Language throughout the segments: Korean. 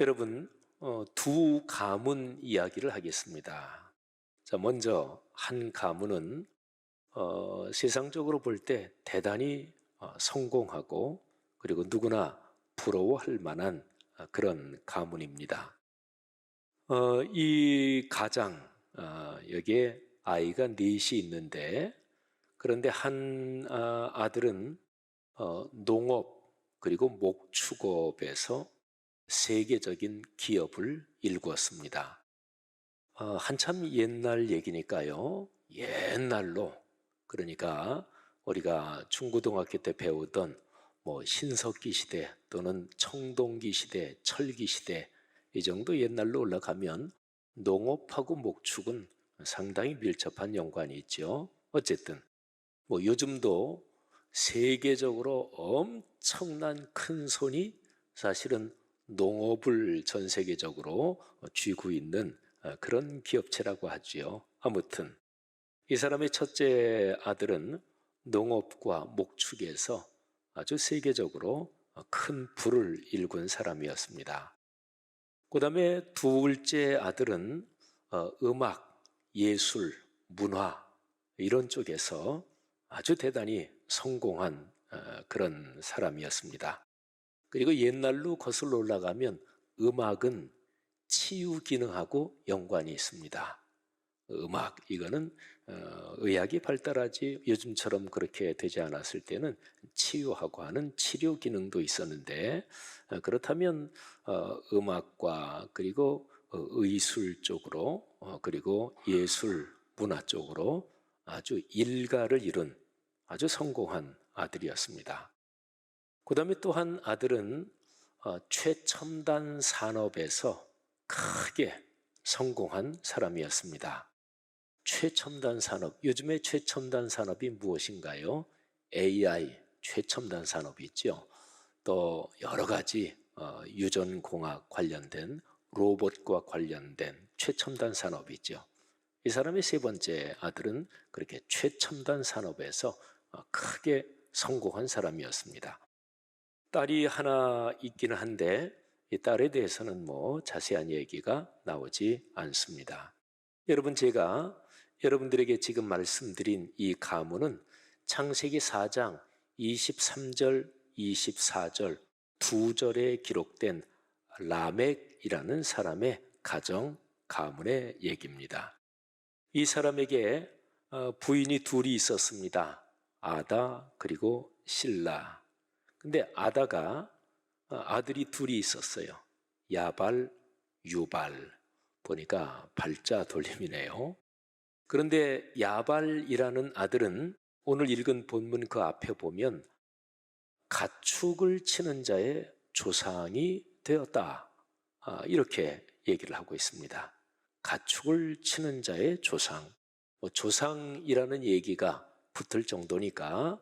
여러분, 두 가문 이야기를 하겠습니다. 자, 먼저 한 가문은 세상적으로 볼 때 대단히 성공하고 그리고 누구나 부러워할 만한 그런 가문입니다. 이 가장 여기에 아이가 넷이 있는데, 그런데 한 아들은 농업 그리고 목축업에서 세계적인 기업을 일구었습니다. 한참 옛날 얘기니까요. 옛날로, 그러니까 우리가 중고등학교 때 배우던 뭐 신석기 시대 또는 청동기 시대, 철기 시대, 이 정도 옛날로 올라가면 농업하고 목축은 상당히 밀접한 연관이 있죠. 어쨌든 뭐 요즘도 세계적으로 엄청난 큰 손이 사실은 농업을 전 세계적으로 쥐고 있는 그런 기업체라고 하지요. 아무튼 이 사람의 첫째 아들은 농업과 목축에서 아주 세계적으로 큰 부를 일군 사람이었습니다. 그 다음에 둘째 아들은 음악, 예술, 문화 이런 쪽에서 아주 대단히 성공한 그런 사람이었습니다. 그리고 옛날로 거슬러 올라가면 음악은 치유 기능하고 연관이 있습니다. 음악, 이거는 의학이 발달하지 요즘처럼 그렇게 되지 않았을 때는 치유하고 하는 치료 기능도 있었는데, 그렇다면 음악과 그리고 의술 쪽으로 그리고 예술, 문화 쪽으로 아주 일가를 이룬 아주 성공한 아들이었습니다. 그 다음에 또 한 아들은 최첨단 산업에서 크게 성공한 사람이었습니다. 최첨단 산업, 요즘에 최첨단 산업이 무엇인가요? AI, 최첨단 산업이 있죠. 또 여러 가지 유전공학 관련된 로봇과 관련된 최첨단 산업이 있죠. 이 사람의 세 번째 아들은 그렇게 최첨단 산업에서 크게 성공한 사람이었습니다. 딸이 하나 있기는 한데 이 딸에 대해서는 뭐 자세한 얘기가 나오지 않습니다. 여러분, 제가 여러분들에게 지금 말씀드린 이 가문은 창세기 4장 23절, 24절 두 절에 기록된 라멕이라는 사람의 가정 가문의 얘기입니다. 이 사람에게 부인이 둘이 있었습니다. 아다 그리고 실라. 근데 아다가 아들이 둘이 있었어요. 야발, 유발. 보니까 발자 돌림이네요. 그런데 야발이라는 아들은 오늘 읽은 본문 그 앞에 보면 가축을 치는 자의 조상이 되었다. 이렇게 얘기를 하고 있습니다. 가축을 치는 자의 조상. 조상이라는 얘기가 붙을 정도니까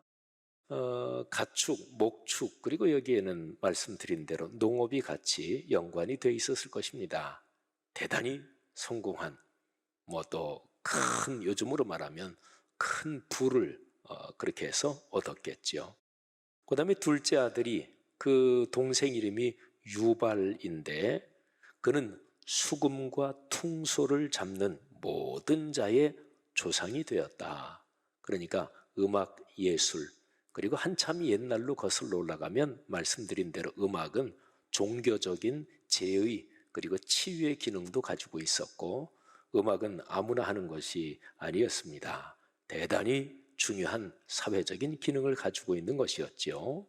가축, 목축, 그리고 여기에는 말씀드린 대로 농업이 같이 연관이 돼 있었을 것입니다. 대단히 성공한, 뭐 또 큰, 요즘으로 말하면 큰 부를 그렇게 해서 얻었겠지요. 그 다음에 둘째 아들이 그 동생 이름이 유발인데 그는 수금과 퉁소를 잡는 모든 자의 조상이 되었다. 그러니까 음악, 예술, 그리고 한참 옛날로 거슬러 올라가면 말씀드린 대로 음악은 종교적인 제의 그리고 치유의 기능도 가지고 있었고, 음악은 아무나 하는 것이 아니었습니다. 대단히 중요한 사회적인 기능을 가지고 있는 것이었죠.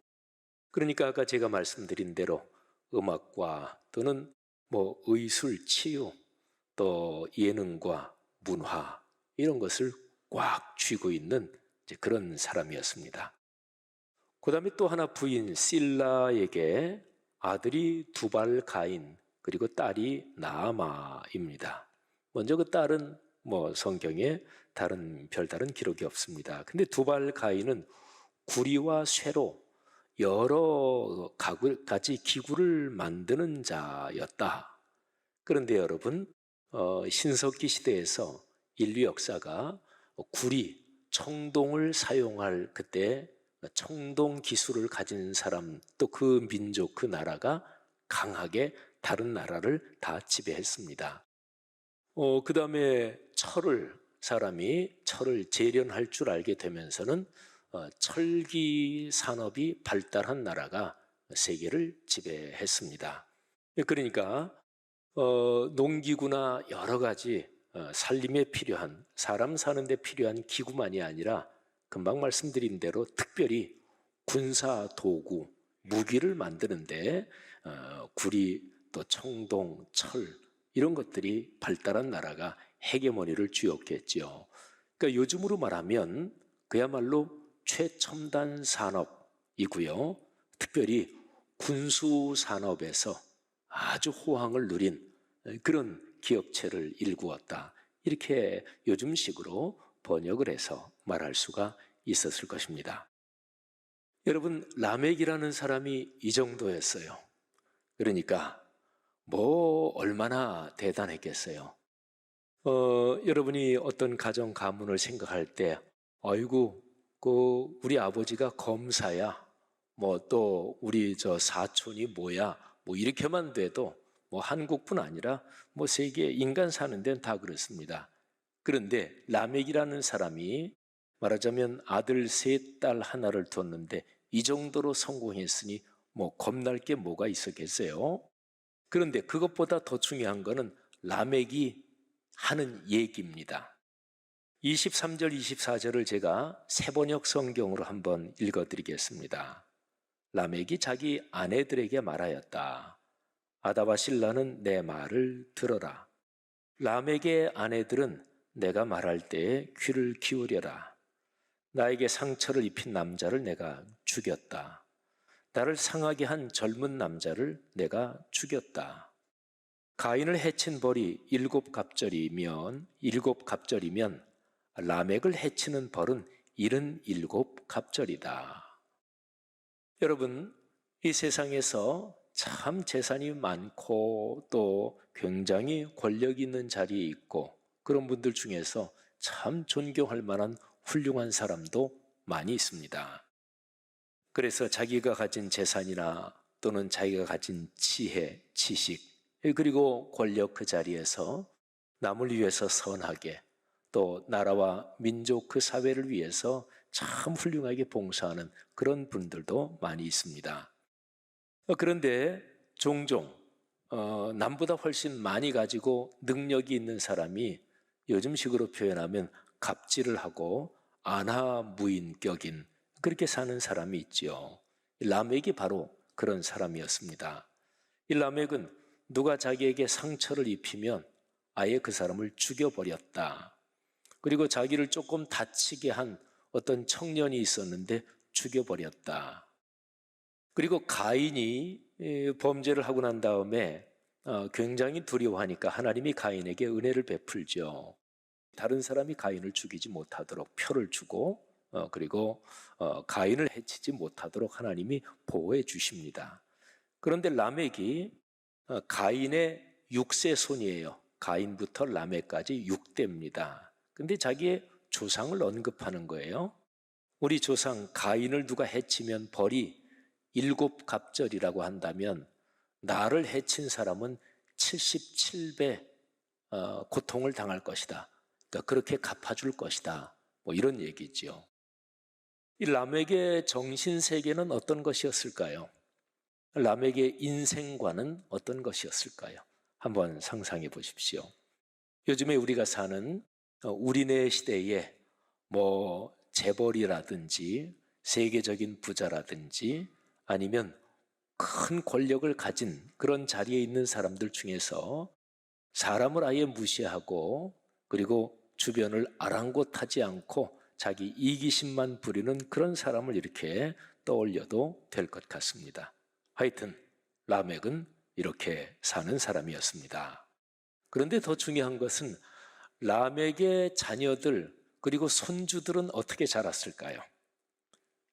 그러니까 아까 제가 말씀드린 대로 음악과 또는 뭐 의술, 치유, 또 예능과 문화 이런 것을 꽉 쥐고 있는 그런 사람이었습니다. 그 다음에 또 하나 부인 실라에게 아들이 두발 가인 그리고 딸이 나아마입니다. 먼저 그 딸은 뭐 성경에 별다른 기록이 없습니다. 근데 두발 가인은 구리와 쇠로 여러 가지 기구를 만드는 자였다. 그런데 여러분, 신석기 시대에서 인류 역사가 구리, 청동을 사용할 그때 청동 기술을 가진 사람, 또 그 민족, 그 나라가 강하게 다른 나라를 다 지배했습니다. 그 다음에 사람이 철을 재련할 줄 알게 되면서는 철기 산업이 발달한 나라가 세계를 지배했습니다. 그러니까 농기구나 여러 가지 살림에 필요한, 사람 사는 데 필요한 기구만이 아니라 금방 말씀드린 대로 특별히 군사 도구, 무기를 만드는데 구리, 또 청동, 철 이런 것들이 발달한 나라가 헤게모니를 쥐었겠지요. 그러니까 요즘으로 말하면 그야말로 최첨단 산업이고요. 특별히 군수 산업에서 아주 호황을 누린 그런 기업체를 일구었다. 이렇게 요즘식으로 번역을 해서 말할 수가 있었을 것입니다. 여러분, 라멕이라는 사람이 이 정도였어요. 그러니까 뭐 얼마나 대단했겠어요. 여러분이 어떤 가정 가문을 생각할 때, 아이고, 우리 아버지가 검사야, 뭐 또 우리 저 사촌이 뭐야, 뭐 이렇게만 돼도 뭐 한국뿐 아니라 뭐 세계 인간 사는 데는 다 그렇습니다. 그런데 라멕이라는 사람이 말하자면 아들 셋, 딸 하나를 뒀는데 이 정도로 성공했으니 뭐 겁날 게 뭐가 있었겠어요? 그런데 그것보다 더 중요한 거는 라멕이 하는 얘기입니다. 23절, 24절을 제가 세번역 성경으로 한번 읽어드리겠습니다. 라멕이 자기 아내들에게 말하였다. 아다와 실라는 내 말을 들어라. 라멕의 아내들은 내가 말할 때에 귀를 기울여라. 나에게 상처를 입힌 남자를 내가 죽였다. 나를 상하게 한 젊은 남자를 내가 죽였다. 가인을 해친 벌이 7갑절이면 라멕을 해치는 벌은 77갑절이다. 여러분, 이 세상에서 참 재산이 많고 또 굉장히 권력 있는 자리에 있고 그런 분들 중에서 참 존경할 만한 훌륭한 사람도 많이 있습니다. 그래서 자기가 가진 재산이나 또는 자기가 가진 지혜, 지식, 그리고 권력 그 자리에서 남을 위해서 선하게 또 나라와 민족 그 사회를 위해서 참 훌륭하게 봉사하는 그런 분들도 많이 있습니다. 그런데 종종 남보다 훨씬 많이 가지고 능력이 있는 사람이 요즘식으로 표현하면 갑질을 하고 안하무인격인 그렇게 사는 사람이 있지요. 라멕이 바로 그런 사람이었습니다. 이 라멕은 누가 자기에게 상처를 입히면 아예 그 사람을 죽여버렸다. 그리고 자기를 조금 다치게 한 어떤 청년이 있었는데 죽여버렸다. 그리고 가인이 범죄를 하고 난 다음에 굉장히 두려워하니까 하나님이 가인에게 은혜를 베풀죠. 다른 사람이 가인을 죽이지 못하도록 표를 주고 그리고 가인을 해치지 못하도록 하나님이 보호해 주십니다. 그런데 라멕이 가인의 6세 손이에요. 가인부터 라멕까지 6대입니다. 근데 자기의 조상을 언급하는 거예요. 우리 조상 가인을 누가 해치면 벌이 7갑절이라고 한다면 나를 해친 사람은 77배 고통을 당할 것이다. 그러니까 그렇게 갚아줄 것이다. 뭐 이런 얘기죠. 이 라멕의 정신세계는 어떤 것이었을까요? 라멕의 인생관은 어떤 것이었을까요? 한번 상상해 보십시오. 요즘에 우리가 사는 우리네 시대에 뭐 재벌이라든지 세계적인 부자라든지 아니면 큰 권력을 가진 그런 자리에 있는 사람들 중에서 사람을 아예 무시하고 그리고 주변을 아랑곳하지 않고 자기 이기심만 부리는 그런 사람을 이렇게 떠올려도 될 것 같습니다. 하여튼 라멕은 이렇게 사는 사람이었습니다. 그런데 더 중요한 것은 라멕의 자녀들 그리고 손주들은 어떻게 자랐을까요?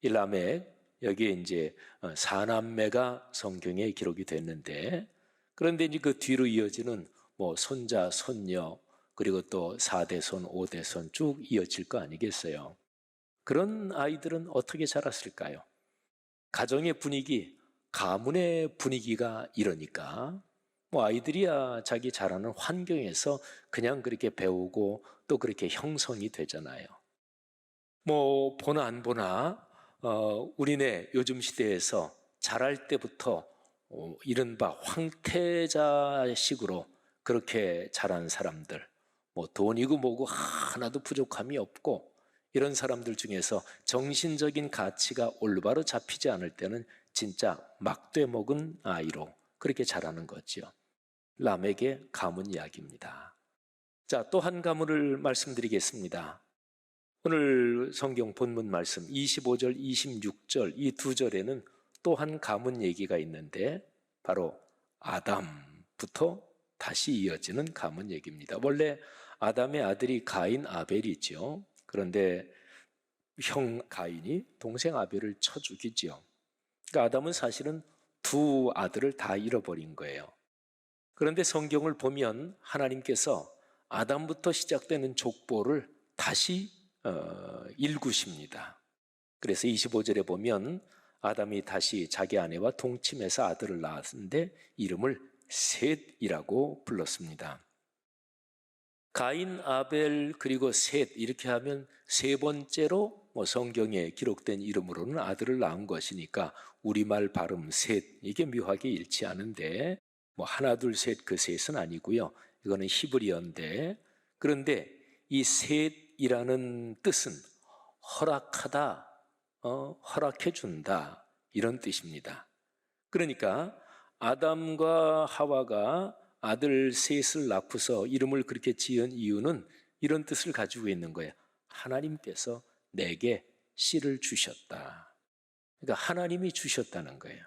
이 라멕 여기에 이제 사남매가 성경에 기록이 됐는데 그런데 이제 그 뒤로 이어지는 뭐 손자, 손녀 그리고 또 4대손, 5대손 쭉 이어질 거 아니겠어요? 그런 아이들은 어떻게 자랐을까요? 가정의 분위기 가문의 분위기가 이러니까 뭐 아이들이야 자기 자라는 환경에서 그냥 그렇게 배우고 또 그렇게 형성이 되잖아요. 뭐 보나 안 보나 우리네 요즘 시대에서 자랄 때부터 이른바 황태자식으로 그렇게 자란 사람들, 뭐 돈이고 뭐고 하나도 부족함이 없고 이런 사람들 중에서 정신적인 가치가 올바로 잡히지 않을 때는 진짜 막돼 먹은 아이로 그렇게 자라는 거죠. 람에게 가문 이야기입니다. 자, 또 한 가문을 말씀드리겠습니다. 오늘 성경 본문 말씀 25절, 26절 이 두 절에는 또 한 가문 얘기가 있는데 바로 아담부터 다시 이어지는 가문 얘기입니다. 원래 아담의 아들이 가인, 아벨이죠. 그런데 형 가인이 동생 아벨을 쳐 죽이죠. 그러니까 아담은 사실은 두 아들을 다 잃어버린 거예요. 그런데 성경을 보면 하나님께서 아담부터 시작되는 족보를 다시 일구십니다. 그래서 25절에 보면 아담이 다시 자기 아내와 동침해서 아들을 낳았는데 이름을 셋이라고 불렀습니다. 가인, 아벨 그리고 셋 이렇게 하면 세 번째로 성경에 기록된 이름으로는 아들을 낳은 것이니까 우리말 발음 셋 이게 묘하게 일치하는데 뭐 하나 둘 셋 그 셋은 아니고요. 이거는 히브리어인데 그런데 이 셋이라는 뜻은 허락하다, 허락해준다 이런 뜻입니다. 그러니까 아담과 하와가 아들 셋을 낳고서 이름을 그렇게 지은 이유는 이런 뜻을 가지고 있는 거예요. 하나님께서 내게 씨를 주셨다. 그러니까 하나님이 주셨다는 거예요.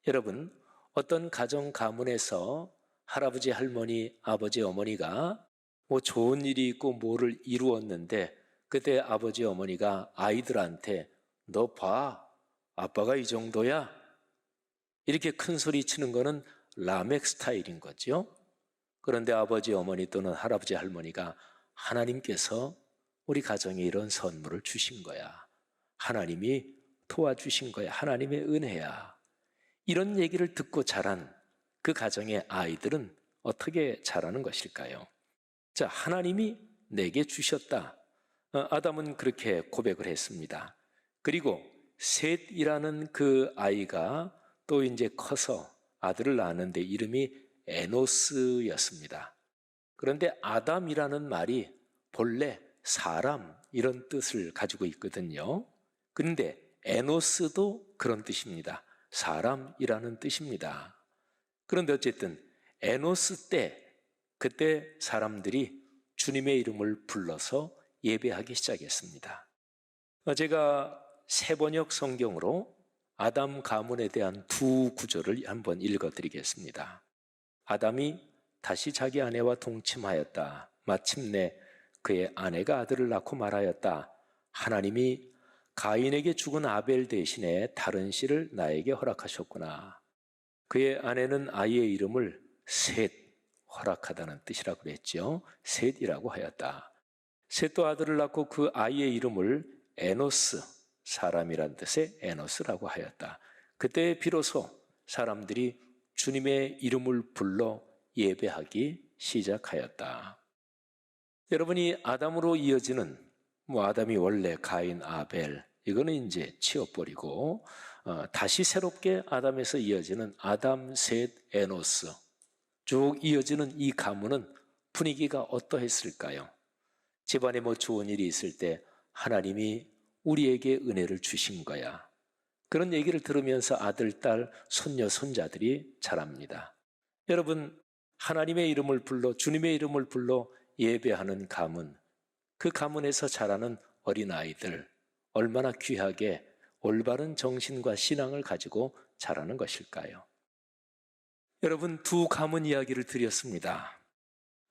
여러분, 어떤 가정 가문에서 할아버지, 할머니, 아버지, 어머니가 뭐 좋은 일이 있고 뭐를 이루었는데 그때 아버지, 어머니가 아이들한테 너 봐, 아빠가 이 정도야? 이렇게 큰 소리 치는 거는 라멕 스타일인 거죠. 그런데 아버지, 어머니 또는 할아버지, 할머니가 하나님께서 우리 가정에 이런 선물을 주신 거야. 하나님이 도와주신 거야. 하나님의 은혜야. 이런 얘기를 듣고 자란 그 가정의 아이들은 어떻게 자라는 것일까요? 자, 하나님이 내게 주셨다. 아담은 그렇게 고백을 했습니다. 그리고 셋이라는 그 아이가 또 이제 커서 아들을 낳았는데 이름이 에노스였습니다. 그런데 아담이라는 말이 본래 사람 이런 뜻을 가지고 있거든요. 그런데 에노스도 그런 뜻입니다. 사람이라는 뜻입니다. 그런데 어쨌든 에노스 때 그때 사람들이 주님의 이름을 불러서 예배하기 시작했습니다. 제가 새번역 성경으로 아담 가문에 대한 두 구절을 한번 읽어드리겠습니다. 아담이 다시 자기 아내와 동침하였다. 마침내 그의 아내가 아들을 낳고 말하였다. 하나님이 가인에게 죽은 아벨 대신에 다른 씨를 나에게 허락하셨구나. 그의 아내는 아이의 이름을 셋, 허락하다는 뜻이라고 그랬죠. 셋이라고 하였다. 셋도 아들을 낳고 그 아이의 이름을 에노스, 사람이란 뜻의 에노스라고 하였다. 그때 비로소 사람들이 주님의 이름을 불러 예배하기 시작하였다. 여러분이 아담으로 이어지는 아담이 원래 가인, 아벨 이거는 이제 치워버리고 다시 새롭게 아담에서 이어지는 아담, 셋, 에노스 쭉 이어지는 이 가문은 분위기가 어떠했을까요? 집안에 뭐 좋은 일이 있을 때 하나님이 우리에게 은혜를 주신 거야. 그런 얘기를 들으면서 아들, 딸, 손녀, 손자들이 자랍니다. 여러분, 하나님의 이름을 불러 주님의 이름을 불러 예배하는 가문, 그 가문에서 자라는 어린아이들 얼마나 귀하게 올바른 정신과 신앙을 가지고 자라는 것일까요? 여러분, 두 가문 이야기를 드렸습니다.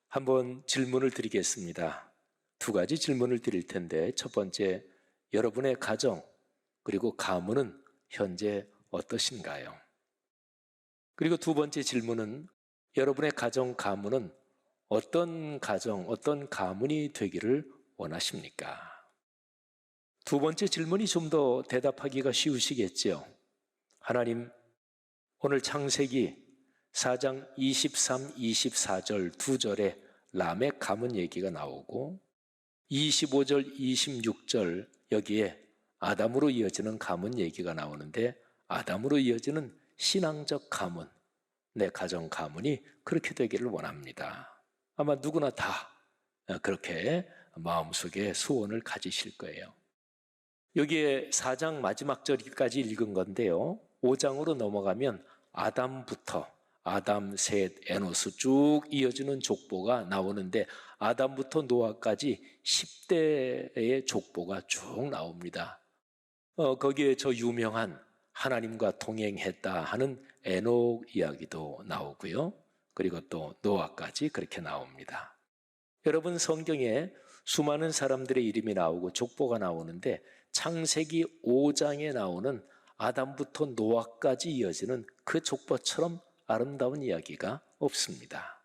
한번 질문을 드리겠습니다. 두 가지 질문을 드릴 텐데 첫 번째, 여러분의 가정 그리고 가문은 현재 어떠신가요? 그리고 두 번째 질문은 여러분의 가정, 가문은 어떤 가정, 어떤 가문이 되기를 원하십니까? 두 번째 질문이 좀 더 대답하기가 쉬우시겠죠? 하나님, 오늘 창세기 4장 23, 24절 두 절에 라멕 가문 얘기가 나오고 25절, 26절 여기에 아담으로 이어지는 가문 얘기가 나오는데 아담으로 이어지는 신앙적 가문, 내 가정 가문이 그렇게 되기를 원합니다. 아마 누구나 다 그렇게 마음속에 소원을 가지실 거예요. 여기에 4장 마지막 절까지 읽은 건데요. 5장으로 넘어가면 아담부터 아담, 셋, 에노스 쭉 이어지는 족보가 나오는데 아담부터 노아까지 10대의 족보가 쭉 나옵니다. 거기에 저 유명한 하나님과 동행했다 하는 에녹 이야기도 나오고요. 그리고 또 노아까지 그렇게 나옵니다. 여러분 성경에 수많은 사람들의 이름이 나오고 족보가 나오는데 창세기 5장에 나오는 아담부터 노아까지 이어지는 그 족보처럼 아름다운 이야기가 없습니다.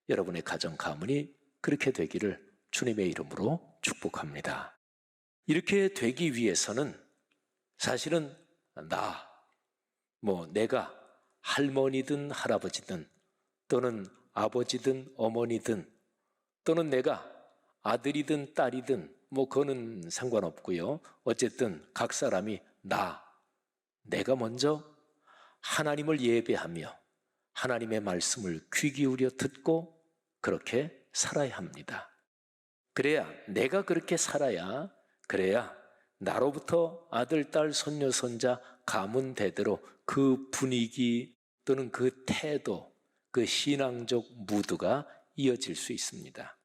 여러분의 가정 가문이 그렇게 되기를 주님의 이름으로 축복합니다. 이렇게 되기 위해서는 사실은 내가 할머니든 할아버지든 또는 아버지든 어머니든 또는 내가 아들이든 딸이든 그거는 상관없고요. 어쨌든 각 사람이 내가 먼저 하나님을 예배하며 하나님의 말씀을 귀 기울여 듣고 그렇게 살아야 합니다. 내가 그렇게 살아야 그래야 나로부터 아들, 딸, 손녀, 손자 가문 대대로 그 분위기 또는 그 태도, 그 신앙적 무드가 이어질 수 있습니다.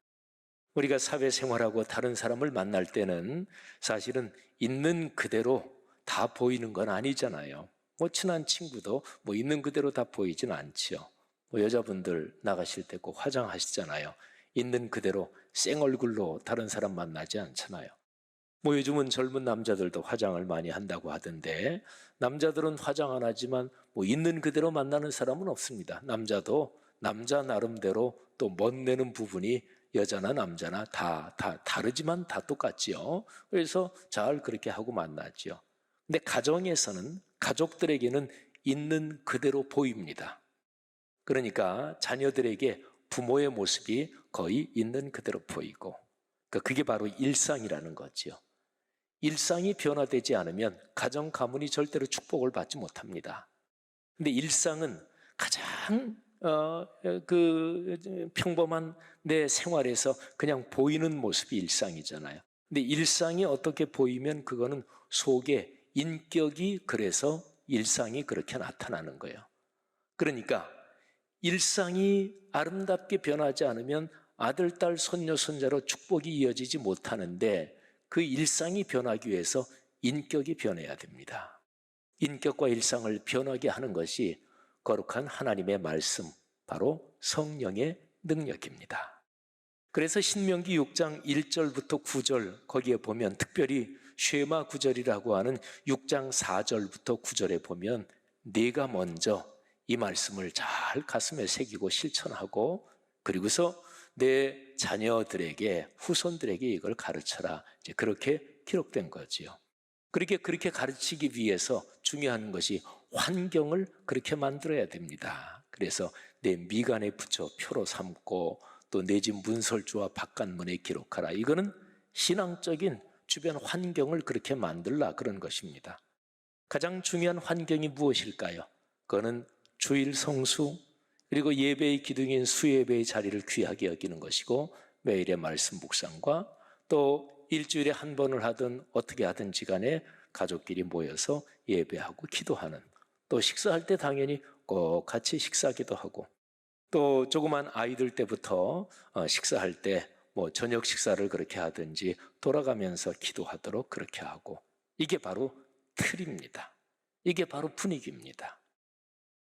우리가 사회생활하고 다른 사람을 만날 때는 사실은 있는 그대로 다 보이는 건 아니잖아요. 친한 친구도 있는 그대로 다 보이진 않지요. 여자분들 나가실 때 꼭 화장하시잖아요. 있는 그대로 생얼굴로 다른 사람 만나지 않잖아요. 요즘은 젊은 남자들도 화장을 많이 한다고 하던데 남자들은 화장 안 하지만 있는 그대로 만나는 사람은 없습니다. 남자도 남자 나름대로 또 멋내는 부분이 여자나 남자나 다 다르지만 다 똑같지요. 그래서 잘 그렇게 하고 만나죠. 근데 가정에서는 가족들에게는 있는 그대로 보입니다. 그러니까 자녀들에게 부모의 모습이 거의 있는 그대로 보이고 그게 바로 일상이라는 거죠. 일상이 변화되지 않으면 가정 가문이 절대로 축복을 받지 못합니다. 근데 일상은 가장 평범한 내 생활에서 그냥 보이는 모습이 일상이잖아요. 근데 일상이 어떻게 보이면 그거는 속에 인격이 그래서 일상이 그렇게 나타나는 거예요. 그러니까 일상이 아름답게 변하지 않으면 아들, 딸, 손녀, 손자로 축복이 이어지지 못하는데 그 일상이 변하기 위해서 인격이 변해야 됩니다. 인격과 일상을 변하게 하는 것이 거룩한 하나님의 말씀, 바로 성령의 능력입니다. 그래서 신명기 6장 1절부터 9절 거기에 보면 특별히 쉐마 9절이라고 하는 6장 4절부터 9절에 보면 네가 먼저 이 말씀을 잘 가슴에 새기고 실천하고 그리고서 내 자녀들에게 후손들에게 이걸 가르쳐라. 이제 그렇게 기록된 거지요. 그렇게 가르치기 위해서 중요한 것이 환경을 그렇게 만들어야 됩니다. 그래서 내 미간에 붙여 표로 삼고 또 내 집 문설주와 바깥문에 기록하라. 이거는 신앙적인 주변 환경을 그렇게 만들라 그런 것입니다. 가장 중요한 환경이 무엇일까요? 그거는 주일 성수 그리고 예배의 기둥인 수예배의 자리를 귀하게 여기는 것이고 매일의 말씀 묵상과 또 일주일에 한 번을 하든 어떻게 하든지 간에 가족끼리 모여서 예배하고 기도하는 또 식사할 때 당연히 꼭 같이 식사기도 하고 또 조그만 아이들 때부터 식사할 때 저녁 식사를 그렇게 하든지 돌아가면서 기도하도록 그렇게 하고 이게 바로 틀입니다. 이게 바로 분위기입니다.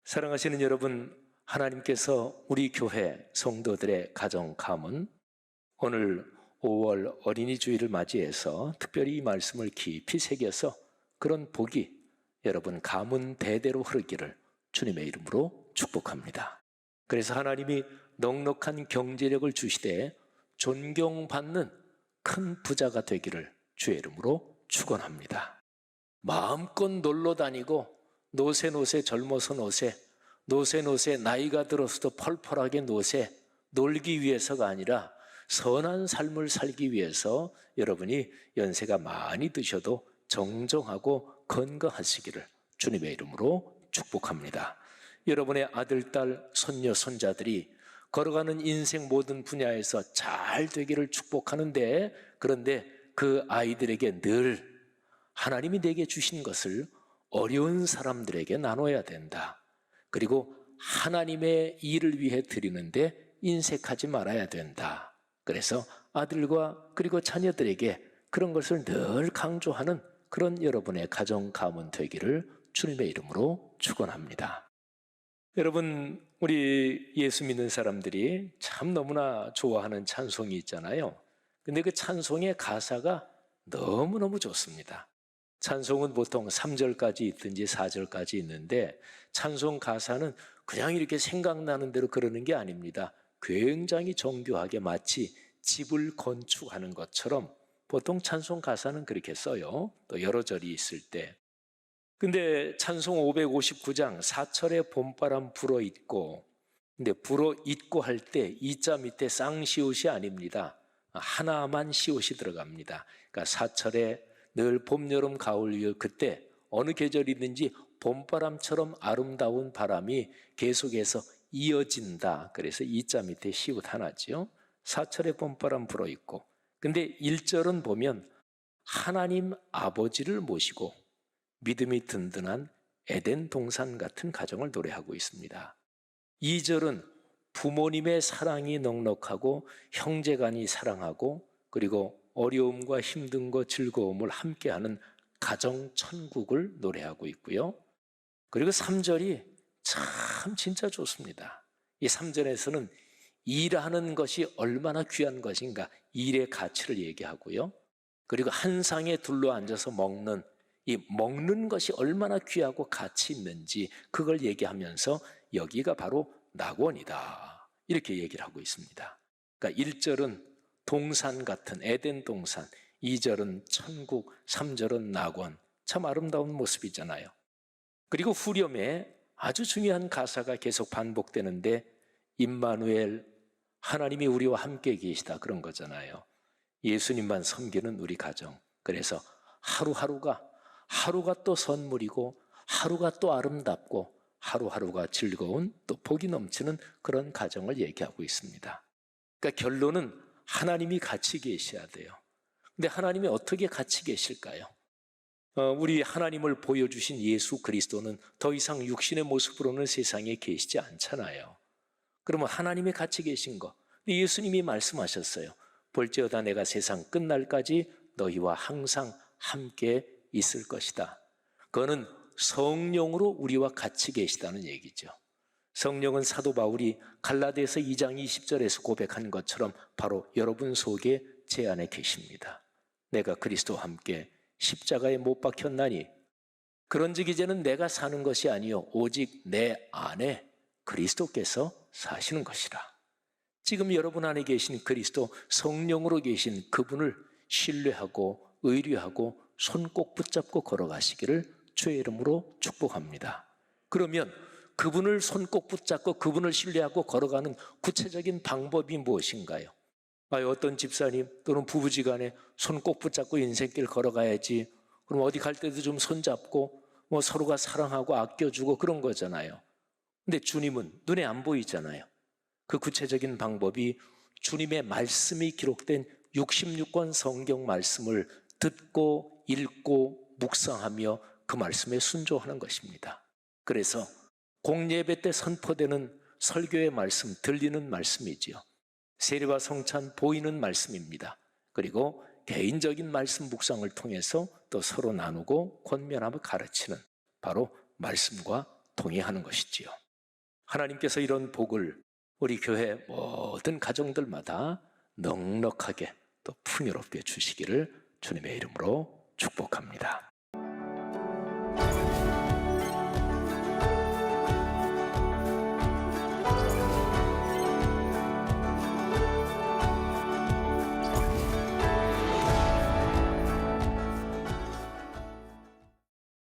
사랑하시는 여러분, 하나님께서 우리 교회 성도들의 가정 가문 오늘 5월 어린이 주일을 맞이해서 특별히 이 말씀을 깊이 새겨서 그런 복이 여러분 가문 대대로 흐르기를 주님의 이름으로 축복합니다. 그래서 하나님이 넉넉한 경제력을 주시되 존경받는 큰 부자가 되기를 주의 이름으로 축원합니다. 마음껏 놀러 다니고 노세 젊어서 노세 나이가 들어서도 펄펄하게 놀기 위해서가 아니라 선한 삶을 살기 위해서 여러분이 연세가 많이 드셔도 정정하고 건강하시기를 주님의 이름으로 축복합니다. 여러분의 아들, 딸, 손녀, 손자들이 걸어가는 인생 모든 분야에서 잘 되기를 축복하는데, 그런데 그 아이들에게 늘 하나님이 내게 주신 것을 어려운 사람들에게 나눠야 된다. 그리고 하나님의 일을 위해 드리는데 인색하지 말아야 된다. 그래서 아들과 그리고 자녀들에게 그런 것을 늘 강조하는 그런 여러분의 가정 가문 되기를 주님의 이름으로 축원합니다. 여러분, 우리 예수 믿는 사람들이 참 너무나 좋아하는 찬송이 있잖아요. 근데 그 찬송의 가사가 너무너무 좋습니다. 찬송은 보통 3절까지 있든지 4절까지 있는데 찬송 가사는 그냥 이렇게 생각나는 대로 그러는 게 아닙니다. 굉장히 정교하게 마치 집을 건축하는 것처럼 보통 찬송 가사는 그렇게 써요. 또 여러 절이 있을 때. 근데 찬송 559장 4절에 봄바람 불어있고, 근데 불어있고 할 때 이자 밑에 쌍시옷이 아닙니다. 하나만 시옷이 들어갑니다. 그러니까 4절에 늘 봄, 여름, 가을, 이을 그때 어느 계절이든지 봄바람처럼 아름다운 바람이 계속해서 이어진다. 그래서 이자 밑에 시옷 하나죠. 4절에 봄바람 불어있고, 근데 1절은 보면 하나님 아버지를 모시고 믿음이 든든한 에덴 동산 같은 가정을 노래하고 있습니다. 2절은 부모님의 사랑이 넉넉하고 형제간이 사랑하고 그리고 어려움과 힘든 것 즐거움을 함께하는 가정 천국을 노래하고 있고요. 그리고 3절이 참 진짜 좋습니다. 이 3절에서는 일하는 것이 얼마나 귀한 것인가, 일의 가치를 얘기하고요. 그리고 한 상에 둘러앉아서 먹는 것이 얼마나 귀하고 가치 있는지 그걸 얘기하면서 여기가 바로 낙원이다, 이렇게 얘기를 하고 있습니다. 그러니까 1절은 동산 같은 에덴 동산, 2절은 천국, 3절은 낙원. 참 아름다운 모습이잖아요. 그리고 후렴에 아주 중요한 가사가 계속 반복되는데 임마누엘, 하나님이 우리와 함께 계시다, 그런 거잖아요. 예수님만 섬기는 우리 가정. 그래서 하루가 또 선물이고 하루가 또 아름답고 하루하루가 즐거운 또 복이 넘치는 그런 가정을 얘기하고 있습니다. 그러니까 결론은 하나님이 같이 계셔야 돼요. 근데 하나님이 어떻게 같이 계실까요? 우리 하나님을 보여주신 예수 그리스도는 더 이상 육신의 모습으로는 세상에 계시지 않잖아요. 그러면 하나님이 같이 계신 거, 예수님이 말씀하셨어요. 볼지어다 내가 세상 끝날까지 너희와 항상 함께 있을 것이다. 그거는 성령으로 우리와 같이 계시다는 얘기죠. 성령은 사도 바울이 갈라디아서 2장 20절에서 고백한 것처럼 바로 여러분 속에 제 안에 계십니다. 내가 그리스도와 함께 십자가에 못 박혔나니 그런즉 이제는 내가 사는 것이 아니요 오직 내 안에 그리스도께서 사시는 것이라. 지금 여러분 안에 계신 그리스도, 성령으로 계신 그분을 신뢰하고 의뢰하고 손 꼭 붙잡고 걸어가시기를 주의 이름으로 축복합니다. 그러면 그분을 손 꼭 붙잡고 그분을 신뢰하고 걸어가는 구체적인 방법이 무엇인가요? 어떤 집사님 또는 부부지간에 손 꼭 붙잡고 인생길 걸어가야지, 그럼 어디 갈 때도 좀 손잡고 서로가 사랑하고 아껴주고 그런 거잖아요. 근데 주님은 눈에 안 보이잖아요. 그 구체적인 방법이 주님의 말씀이 기록된 66권 성경 말씀을 듣고 읽고 묵상하며 그 말씀에 순종하는 것입니다. 그래서 공예배 때 선포되는 설교의 말씀, 들리는 말씀이지요. 세례와 성찬 보이는 말씀입니다. 그리고 개인적인 말씀 묵상을 통해서 또 서로 나누고 권면하며 가르치는 바로 말씀과 동의하는 것이지요. 하나님께서 이런 복을 우리 교회 모든 가정들마다 넉넉하게 또 풍요롭게 주시기를 주님의 이름으로 축복합니다.